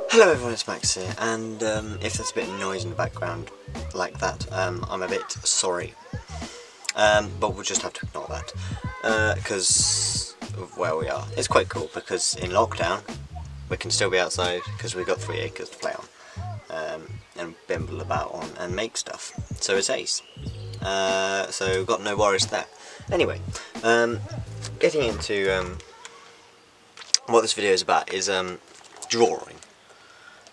Hello everyone, it's Max here, and if there's a bit of noise in the background like that, I'm a bit sorry, but we'll just have to ignore that, because of where we are. It's quite cool, because in lockdown, we can still be outside, because we've got 3 acres to play on, and bimble about on, and make stuff, so it's ace. So we've got no worries there. Anyway, getting into what this video is about is drawing.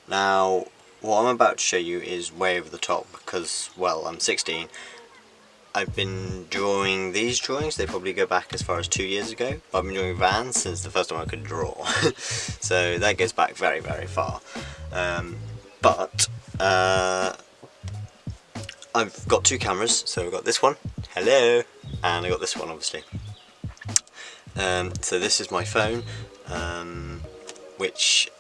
Now, what I'm about to show you is way over the top because, well, I'm 16. I've been drawing these drawings, they probably go back as far as 2 years ago. I've been drawing vans since the first time I could draw. So that goes back very, very far. But I've got 2 cameras, so I've got this one, hello, and I've got this one obviously. So this is my phone, which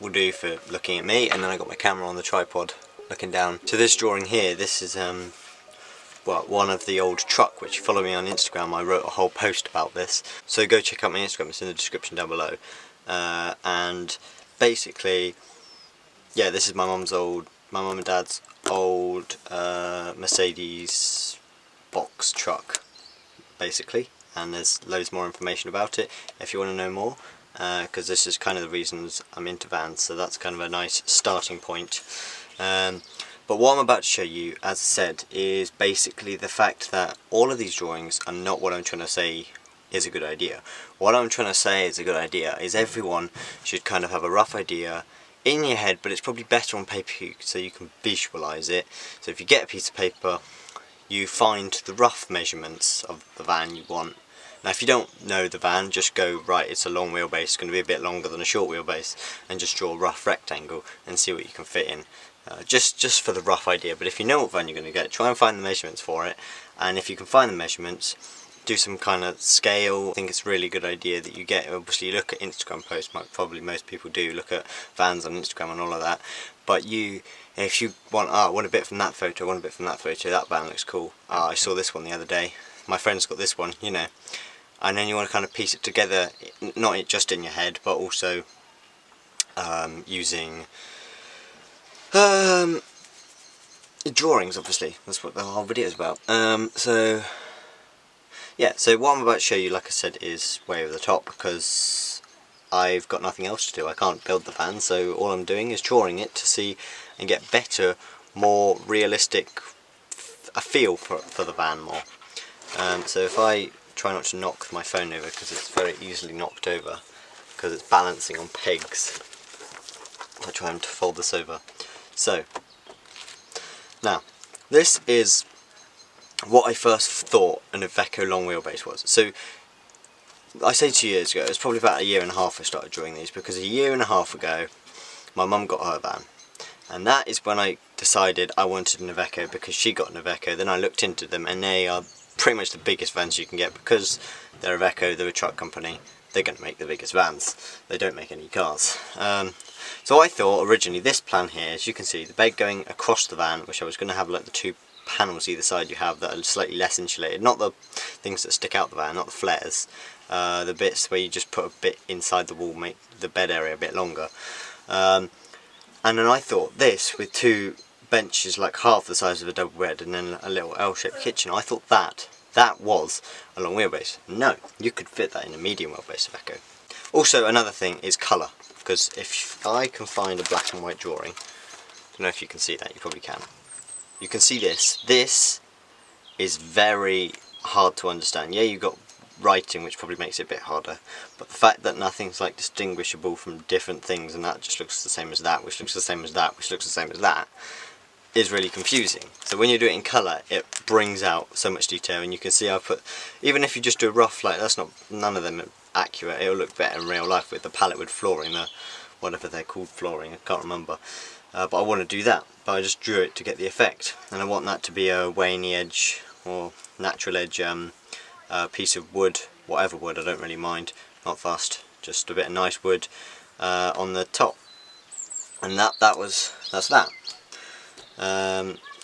will do for looking at me, and then I got my camera on the tripod looking down. So this drawing here, this is well, one of the old truck, which if you follow me on Instagram, I wrote a whole post about this, so go check out my Instagram, it's in the description down below. And basically, yeah, this is my mum and dad's old Mercedes box truck basically, and there's loads more information about it if you want to know more. Because this is kind of the reasons I'm into vans, so that's kind of a nice starting point. But what I'm about to show you, as I said, is basically the fact that all of these drawings are not what I'm trying to say is a good idea. What I'm trying to say is a good idea is everyone should kind of have a rough idea in your head, but it's probably better on paper so you can visualise it. So if you get a piece of paper, you find the rough measurements of the van you want. Now if you don't know the van, just go, right, it's a long wheelbase, it's going to be a bit longer than a short wheelbase, and just draw a rough rectangle and see what you can fit in. Just for the rough idea, but if you know what van you're going to get, try and find the measurements for it, and if you can find the measurements, do some kind of scale. I think it's a really good idea that you get, obviously you look at Instagram posts, probably most people do, look at vans on Instagram and all of that, but if you want, I want a bit from that photo, I want a bit from that photo, that van looks cool, I saw this one the other day, my friend's got this one, you know. And then you want to kind of piece it together, not just in your head, but also using drawings, obviously. That's what the whole video is about. So yeah, so what I'm about to show you, like I said, is way over the top because I've got nothing else to do. I can't build the van, so all I'm doing is drawing it to see and get better, more realistic, a feel for the van more. So if I try not to knock my phone over, because it's very easily knocked over because it's balancing on pegs. I try to fold this over. So now this is what I first thought an Iveco long wheelbase was. So I say 2 years ago, it's probably about 1.5 years I started drawing these, because 1.5 years ago my mum got her van, and that is when I decided I wanted an Iveco because she got an Iveco. Then I looked into them, and they are pretty much the biggest vans you can get because they're Iveco, they're a truck company, they're going to make the biggest vans. They don't make any cars. So I thought originally this plan here, as you can see, the bed going across the van, which I was going to have like the 2 panels either side you have that are slightly less insulated, not the things that stick out the van, not the flares, the bits where you just put a bit inside the wall, make the bed area a bit longer. And then I thought this with 2 benches like half the size of a double bed and then a little L-shaped kitchen, I thought that was a long wheelbase. No, you could fit that in a medium wheelbase Iveco. Also, another thing is colour, because if I can find a black and white drawing, I don't know if you can see that, you probably can. You can see this is very hard to understand. Yeah, you've got writing, which probably makes it a bit harder, but the fact that nothing's like distinguishable from different things, and that just looks the same as that, which looks the same as that, which looks the same as that, is really confusing. So when you do it in colour, it brings out so much detail, and you can see I put, even if you just do a rough, like that's not, none of them are accurate, it'll look better in real life with the pallet wood flooring, the whatever they're called, flooring, I can't remember. But I want to do that, but I just drew it to get the effect, and I want that to be a veiny edge or natural edge piece of wood, whatever wood, I don't really mind, not fussed, just a bit of nice wood on the top, and that's that.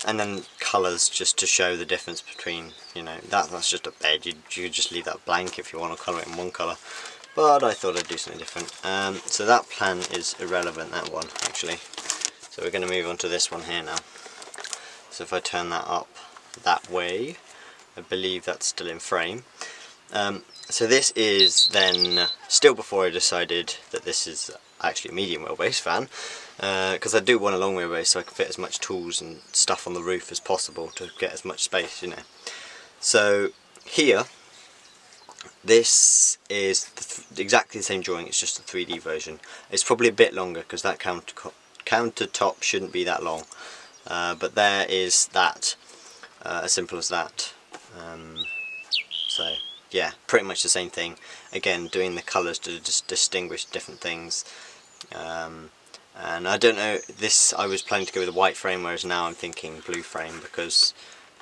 And then colours, just to show the difference between, you know, that's just a bed, you just leave that blank if you want to colour it in one colour, but I thought I'd do something different. So that plan is irrelevant, that one actually. So we're going to move on to this one here now. So if I turn that up that way, I believe that's still in frame. So this is then still before I decided that this is actually a medium wheelbase fan, because I do want a long wheelbase so I can fit as much tools and stuff on the roof as possible to get as much space, you know. So here, this is exactly the same drawing, it's just a 3D version. It's probably a bit longer because that countertop shouldn't be that long, but there is that, as simple as that. So yeah, pretty much the same thing. Again, doing the colours to just distinguish different things. And I don't know, this I was planning to go with a white frame, whereas now I'm thinking blue frame because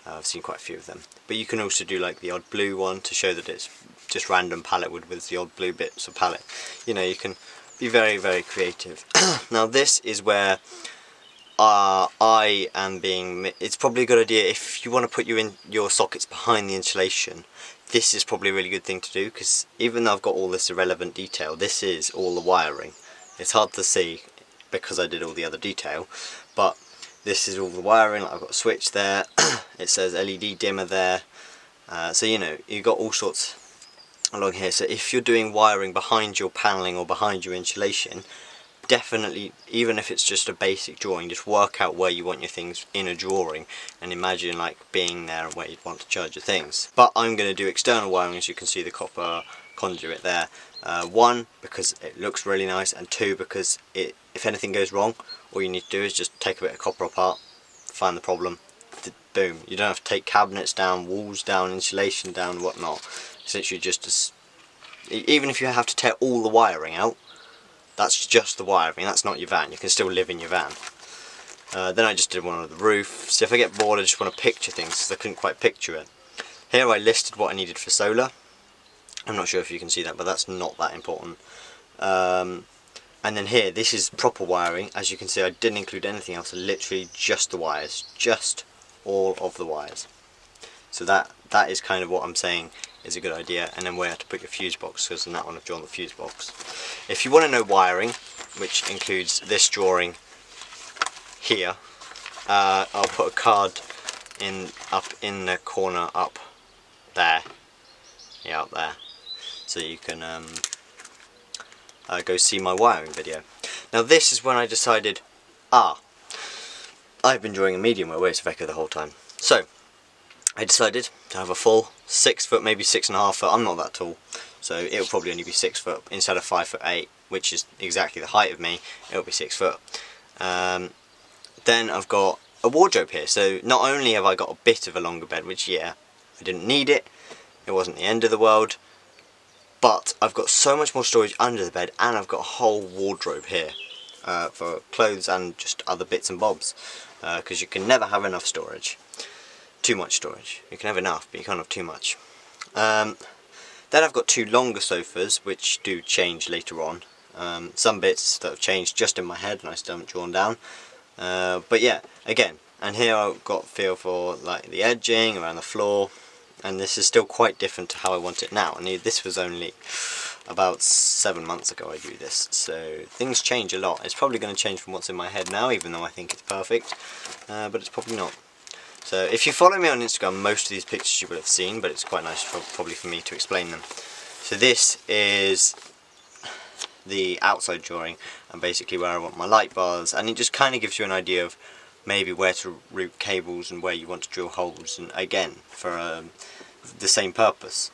I've seen quite a few of them. But you can also do like the odd blue one to show that it's just random palette wood with the odd blue bits of palette. You know, you can be very, very creative. Now this is where I am being, it's probably a good idea if you want to put your sockets behind the insulation. This is probably a really good thing to do, because even though I've got all this irrelevant detail, this is all the wiring. It's hard to see because I did all the other detail, but this is all the wiring. I've got a switch there, it says LED dimmer there, so you know, you've got all sorts along here. So if you're doing wiring behind your paneling or behind your insulation, definitely, even if it's just a basic drawing, just work out where you want your things in a drawing and imagine like being there and where you'd want to charge your things. But I'm going to do external wiring, as you can see the copper conduit there. One, because it looks really nice, and two, because if anything goes wrong, all you need to do is just take a bit of copper apart, find the problem, boom. You don't have to take cabinets down, walls down, insulation down, whatnot. It's literally just even if you have to tear all the wiring out, that's just the wiring, that's not your van. You can still live in your van. Then I just did one on the roof. So if I get bored, I just want to picture things because I couldn't quite picture it. Here I listed what I needed for solar. I'm not sure if you can see that, but that's not that important. And then here, this is proper wiring. As you can see, I didn't include anything else, literally just the wires, just all of the wires. So that is kind of what I'm saying is a good idea. And then where to put your fuse box, because in that one I've drawn the fuse box. If you want to know wiring, which includes this drawing here, I'll put a card up in the corner up there, yeah, up there, so you can go see my wiring video. Now this is when I decided, I've been drawing a medium wheelbase Vecca the whole time. So I decided to have a full 6 foot, maybe 6.5 foot. I'm not that tall, so it'll probably only be 6 foot instead of 5'8", which is exactly the height of me. It'll be 6 foot. Then I've got a wardrobe here, so not only have I got a bit of a longer bed, which yeah, I didn't need it, it wasn't the end of the world, but I've got so much more storage under the bed, and I've got a whole wardrobe here for clothes and just other bits and bobs, because you can never have enough storage. Too much storage. You can have enough, but you can't have too much. Then I've got two longer sofas, which do change later on. Some bits that have changed just in my head and I still haven't drawn down. But yeah, again, and here I've got feel for like the edging around the floor, and this is still quite different to how I want it now. And this was only about 7 months ago I drew this, so things change a lot. It's probably going to change from what's in my head now, even though I think it's perfect, but it's probably not. So if you follow me on Instagram, most of these pictures you will have seen, but it's quite nice probably for me to explain them. So this is the outside drawing, and basically where I want my light bars, and it just kind of gives you an idea of maybe where to route cables and where you want to drill holes, and again for the same purpose,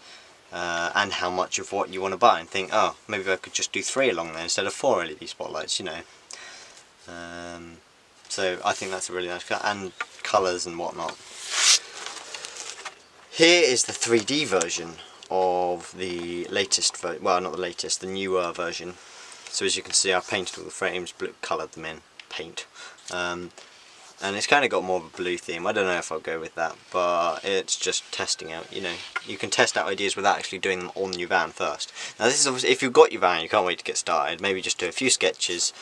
and how much of what you want to buy, and think, oh, maybe I could just do 3 along there instead of 4 LED spotlights, you know. So I think that's a really nice cut, and colours and whatnot. Here is the 3D version of the latest, well, not the latest, the newer version. So as you can see, I've painted all the frames, coloured them in paint, and it's kind of got more of a blue theme. I don't know if I'll go with that, but it's just testing out. You know, you can test out ideas without actually doing them on your van first. Now this is obviously, if you've got your van, you can't wait to get started, maybe just do a few sketches,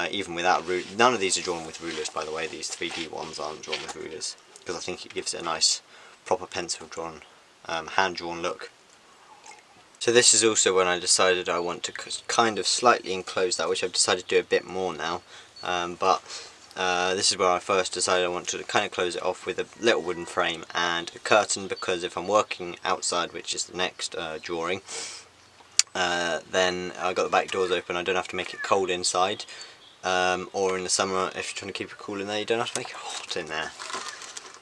even without none of these are drawn with rulers, by the way. These 3D ones aren't drawn with rulers, because I think it gives it a nice proper pencil drawn, hand drawn look. So this is also when I decided I want to kind of slightly enclose that, which I've decided to do a bit more now, but this is where I first decided I want to kind of close it off with a little wooden frame and a curtain, because if I'm working outside, which is the next drawing, then I've got the back doors open, I don't have to make it cold inside, or in the summer if you're trying to keep it cool in there, you don't have to make it hot in there.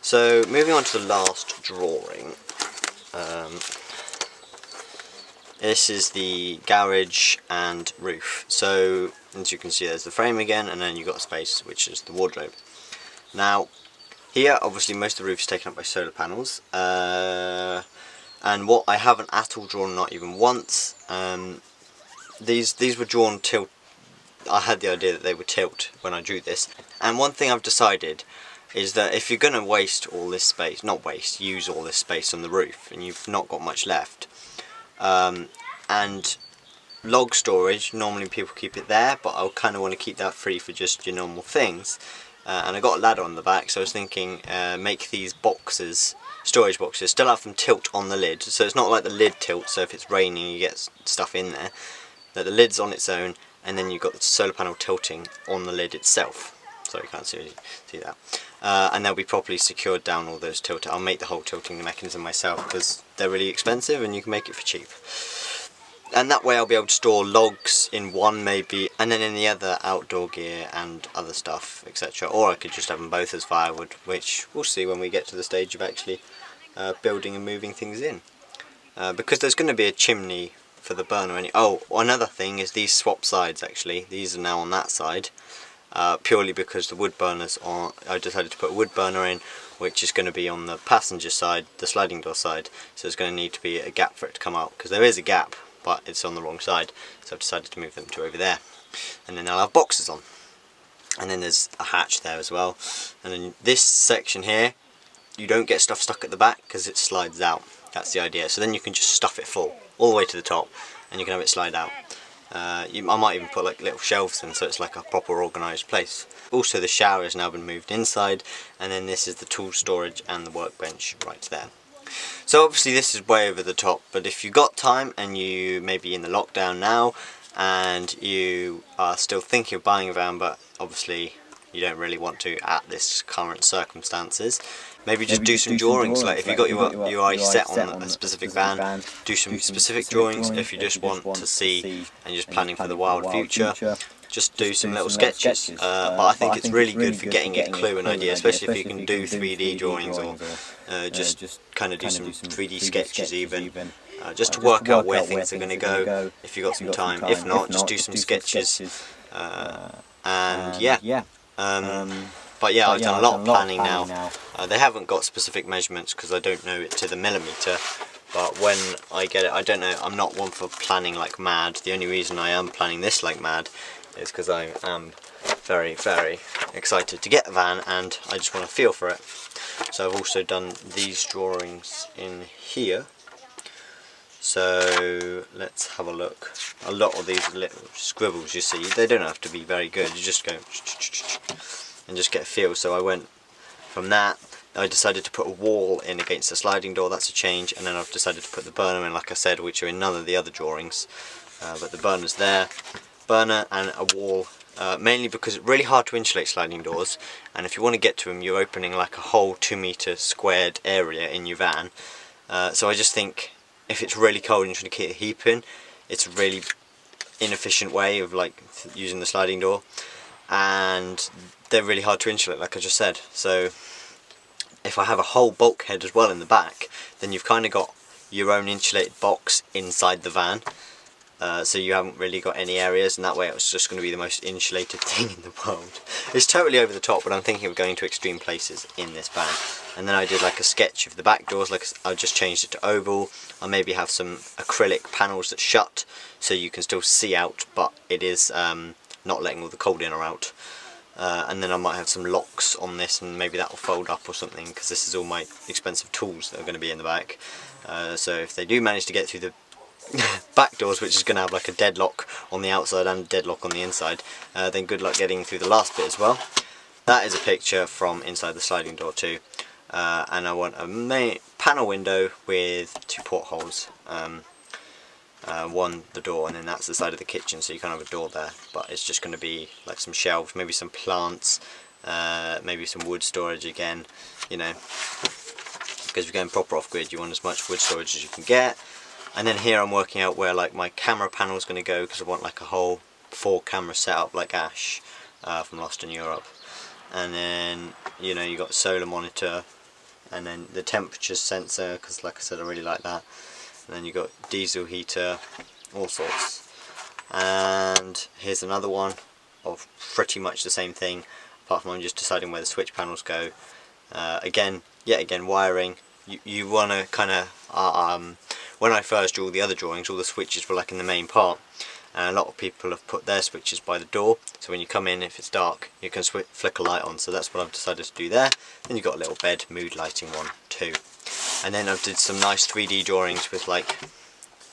So moving on to the last drawing, this is the garage and roof. So as you can see, there's the frame again, and then you've got space, which is the wardrobe. Now here obviously most of the roof is taken up by solar panels, and what I haven't at all drawn, not even once, these were drawn tilt. I had the idea that they would tilt when I drew this, and one thing I've decided is that if you're going to waste all this space, not waste, use all this space on the roof, and you've not got much left, and log storage, normally people keep it there, but I kind of want to keep that free for just your normal things, and I got a ladder on the back, so I was thinking make these boxes, storage boxes, still have them tilt on the lid, so it's not like the lid tilts, so if it's raining you get stuff in there, that the lid's on its own, and then you've got the solar panel tilting on the lid itself. Sorry, you can't see that. And they'll be properly secured down, all those tilted. I'll make the whole tilting mechanism myself, because they're really expensive and you can make it for cheap. And that way I'll be able to store logs in one maybe, and then in the other outdoor gear and other stuff, etc. Or I could just have them both as firewood, which we'll see when we get to the stage of actually building and moving things in. Because there's going to be a chimney for the burner. Oh, another thing is these swap sides actually. These are now on that side. Purely because the wood burners are, I decided to put a wood burner in, which is going to be on the passenger side, the sliding door side, so there's going to need to be a gap for it to come out, because there is a gap but it's on the wrong side, so I've decided to move them to over there, and then I'll have boxes on, and then there's a hatch there as well, and then this section here, you don't get stuff stuck at the back because it slides out. That's the idea, so then you can just stuff it full all the way to the top and you can have it slide out. I might even put like little shelves in, so it's like a proper organised place. Also the shower has now been moved inside, and then this is the tool storage and the workbench right there. So obviously this is way over the top, but if you've got time and you may be in the lockdown now and you are still thinking of buying a van, but obviously you don't really want to at this current circumstances, maybe just do some drawings. Like if you've got your eyes set on a specific van, do some specific drawings. If you just want to see and you're just planning for the wild future, just do some little sketches. But I think it's really good for getting a clue and idea, especially if you can do 3D drawings, or just kind of do some 3D sketches even, just to work out where things are going to go if you've got some time. If not, just do some sketches, and yeah. But yeah, I've done a lot of planning now. They haven't got specific measurements because I don't know it to the millimetre, but when I get it, I don't know, I'm not one for planning like mad. The only reason I am planning this like mad is because I am very, very excited to get the van and I just want to feel for it. So I've also done these drawings in here. So let's have a look. A lot of these little scribbles you see, they don't have to be very good, you just go and just get a feel. So I went from that, I decided to put a wall in against the sliding door, that's a change, and then I've decided to put the burner in, like I said, which are in none of the other drawings, but the burner's there, burner and a wall, mainly because it's really hard to insulate sliding doors, and if you want to get to them you're opening like a whole 2 metre squared area in your van, so I just think if it's really cold and you're trying to keep the heat in, it's a really inefficient way of like using the sliding door, and they're really hard to insulate like I just said. So if I have a whole bulkhead as well in the back, then you've kind of got your own insulated box inside the van, so you haven't really got any areas, and that way it's just going to be the most insulated thing in the world. It's totally over the top, but I'm thinking of going to extreme places in this van. And then I did like a sketch of the back doors, like I just changed it to oval. I'll maybe have some acrylic panels that shut so you can still see out, but it is not letting all the cold in or out. And then I might have some locks on this, and maybe that will fold up or something, because this is all my expensive tools that are going to be in the back. So if they do manage to get through the back doors, which is going to have like a deadlock on the outside and a deadlock on the inside, then good luck getting through the last bit as well. That is a picture from inside the sliding door too, and I want a main panel window with 2 portholes. One the door, and then that's the side of the kitchen, so you can't have a door there, but it's just going to be like some shelves, maybe some plants, maybe some wood storage again, you know, because we're going proper off-grid, you want as much wood storage as you can get. And then here I'm working out where like my camera panel is going to go, because I want like a whole 4 camera setup like Ash from Lost in Europe. And then, you know, you got solar monitor, and then the temperature sensor, because like I said, I really like that. And then you got diesel heater, all sorts. And here's another one of pretty much the same thing, apart from I'm just deciding where the switch panels go. Yet again wiring. You want to kind of when I first drew all the other drawings, all the switches were like in the main part, and a lot of people have put their switches by the door, so when you come in, if it's dark, you can flick a light on. So that's what I've decided to do there. Then you've got a little bed mood lighting one too. And then I've did some nice 3D drawings with like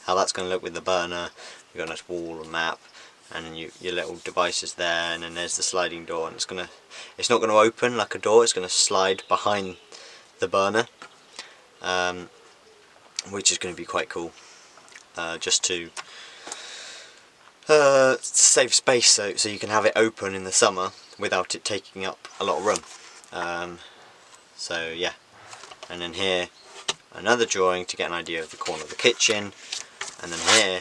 how that's going to look with the burner. You've got a nice wall and map, and then your little devices there, and then there's the sliding door, and it's not going to open like a door, it's going to slide behind the burner, which is going to be quite cool, just to save space, so you can have it open in the summer without it taking up a lot of room. So yeah, and then here another drawing to get an idea of the corner of the kitchen, and then here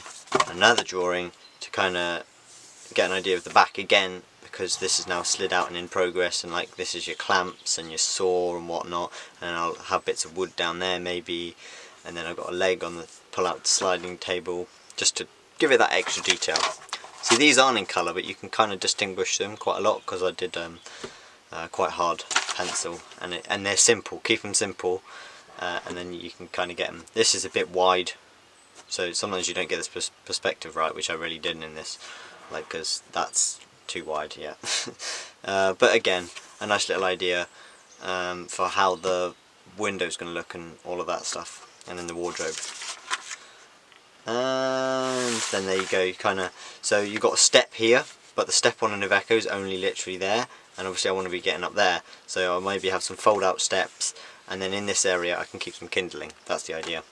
another drawing to kind of get an idea of the back again, because this is now slid out and in progress, and like this is your clamps and your saw and whatnot, and I'll have bits of wood down there maybe, and then I've got a leg on the pull-out sliding table just to give it that extra detail. See, these aren't in colour, but you can kind of distinguish them quite a lot, because I did quite hard pencil, and they're simple. Keep them simple, and then you can kind of get them. This is a bit wide, so sometimes you don't get this perspective right, which I really didn't in this, like, because that's too wide, yeah. But again, a nice little idea for how the window's going to look and all of that stuff. And then the wardrobe, and then there you go. So you've got a step here, but the step on an Iveco is only literally there, and obviously I want to be getting up there, so I'll maybe have some fold out steps, and then in this area I can keep some kindling. That's the idea.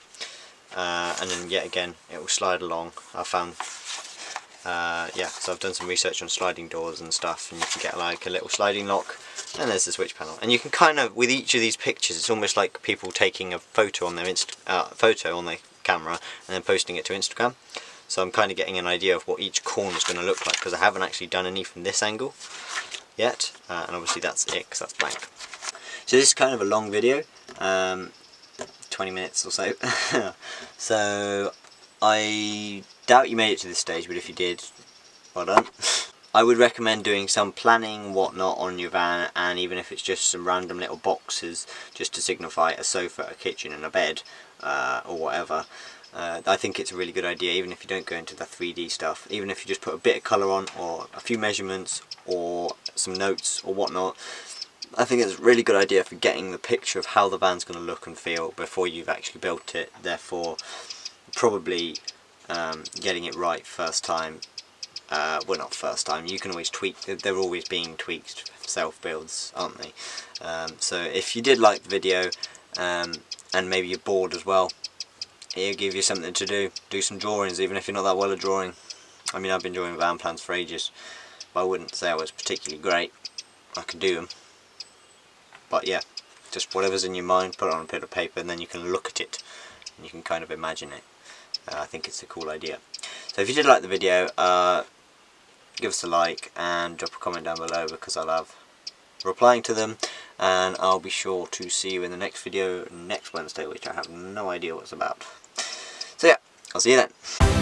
And then yet again it will slide along. I found yeah, so I've done some research on sliding doors and stuff, and you can get like a little sliding lock, and there's the switch panel. And you can kind of, with each of these pictures, it's almost like people taking a photo on their camera and then posting it to Instagram. So I'm kind of getting an idea of what each corner is going to look like, because I haven't actually done any from this angle yet, and obviously that's it, because that's blank. So this is kind of a long video, 20 minutes or so. So I doubt you made it to this stage, but if you did, well done. I would recommend doing some planning, whatnot, on your van, and even if it's just some random little boxes, just to signify a sofa, a kitchen and a bed, or whatever. I think it's a really good idea, even if you don't go into the 3D stuff. Even if you just put a bit of colour on, or a few measurements, or some notes, or whatnot. I think it's a really good idea for getting the picture of how the van's going to look and feel before you've actually built it. Therefore, probably getting it right first time. Well, not first time, you can always tweak, they're always being tweaked, self-builds, aren't they? So if you did like the video, and maybe you're bored as well, it'll give you something to do some drawings, even if you're not that well at drawing. I mean, I've been drawing van plans for ages, but I wouldn't say I was particularly great. I can do them, but yeah, just whatever's in your mind, put it on a bit of paper, and then you can look at it, and you can kind of imagine it. I think it's a cool idea. So if you did like the video, give us a like and drop a comment down below, because I love replying to them, and I'll be sure to see you in the next video next Wednesday, which I have no idea what it's about. So yeah, I'll see you then.